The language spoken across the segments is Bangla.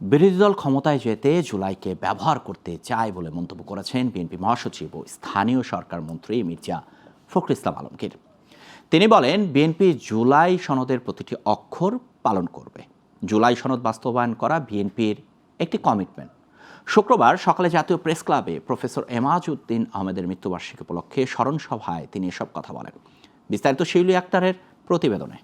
বিরোধী দল ক্ষমতায় যেতে জুলাইকে ব্যবহার করতে চায় বলে মন্তব্য করেছেন বিএনপি মহাসচিব ও স্থানীয় সরকার মন্ত্রী মির্জা ফখরুল ইসলাম আলমগীর। তিনি বলেন, বিএনপি জুলাই সনদের প্রতিটি অক্ষর পালন করবে। জুলাই সনদ বাস্তবায়ন করা বিএনপির একটি কমিটমেন্ট। শুক্রবার সকালে জাতীয় প্রেস ক্লাবে প্রফেসর এমাজউদ্দিন আহমেদের মৃত্যুবার্ষিকী উপলক্ষে স্মরণ সভায় তিনি এসব কথা বলেন। বিস্তারিত শিউলি আক্তারের প্রতিবেদনে।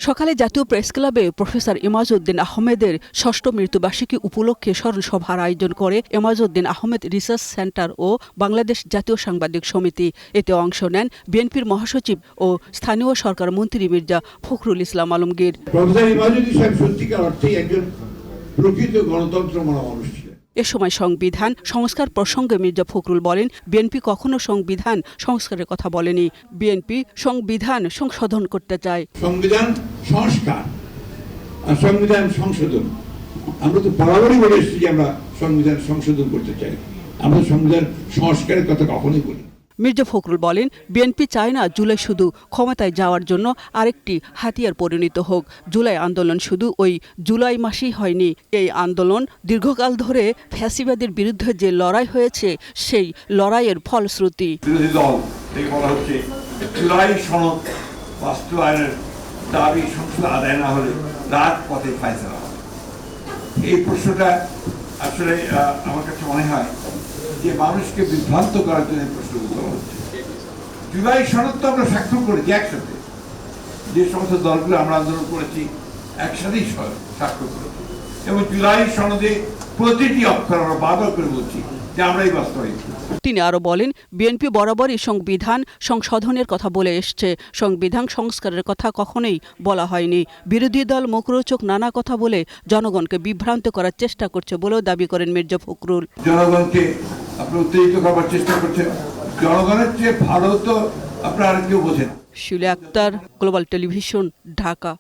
সকালে জাতীয় প্রেস ক্লাবে প্রফেসর এমাজউদ্দিন আহমেদের ষষ্ঠ মৃত্যুবার্ষিকী উপলক্ষে স্মরণ সভার আয়োজন করে এমাজউদ্দিন আহমেদ রিসার্চ সেন্টার ও বাংলাদেশ জাতীয় সাংবাদিক সমিতি। এতে অংশ নেন বিএনপির মহাসচিব ও স্থানীয় সরকার মন্ত্রী মির্জা ফখরুল ইসলাম আলমগীর। প্রফেসর এমাজউদ্দিন সাহেব সত্যিকার অর্থেই একজন প্রকৃত গণতন্ত্র মানা মানুষ ছিলেন। এ সময় সংবিধান সংস্কার প্রসঙ্গে মির্জা ফখরুল বলেন, বিএনপি কখনো সংবিধান সংস্কারের কথা বলেনি। বিএনপি সংবিধান সংশোধন করতে চায়। সংবিধান সংস্কার আর সংবিধান সংশোধন, আমরা তো বরাবরই বলে এসেছি যে আমরা সংবিধান সংশোধন করতে চাই, আমরা সংবিধান সংস্কারের কথা কখনোই বলি। মির্জা ফখরুল বলেন, বিএনপি চায় না জুলাই শুধু ক্ষমতায় যাওয়ার জন্য আরেকটি হাতিয়ার পরিণত হোক। জুলাই আন্দোলন শুধু ওই জুলাই মাসেই হয়নি। এই আন্দোলন দীর্ঘকাল ধরে ফ্যাসিবাদের বিরুদ্ধে যে লড়াই হয়েছে, সেই লড়াইয়ের ফলশ্রুতি। বিরোধী দল থেকে বলা হচ্ছে জুলাই সনদ বাস্তবায়নের দাবি সংসদ আদায় না হলে রাজপথে ফায়সালা হবে। এই প্রশ্নটা আসলে আমার কাছে মনে হয় যে মানুষকে বিভ্রান্ত করার জন্য প্রশ্নগুলো তোলা হচ্ছে। জুলাই সনদ তো আমরা স্বাক্ষর করেছি একসাথে, যে সমস্ত দলগুলো আমরা আন্দোলন করেছি একসাথেই স্বাক্ষর করেছি, এবং জুলাই সনদে প্রতিটি অক্ষর আমরা বারবার করে বলছি যে আমরাই বাস্তবায়িত। তিনি আরো বলেন, বিএনপি বরাবরই সংবিধান সংশোধনের কথা বলে এসছে, সংবিধান সংস্কারের কথা কখনোই বলা হয়নি। বিরোধী দল মুখরোচক নানা কথা বলে জনগণকে বিভ্রান্ত করার চেষ্টা করছে বলেও দাবি করেন মির্জা ফখরুল। জনগণকে আপনি উত্তেজিত করার চেষ্টা করছেন, জনগণের চেয়ে ভালো তো আপনারা কেউ বোঝেন। শিউলি আক্তার, গ্লোবাল টেলিভিশন, ঢাকা।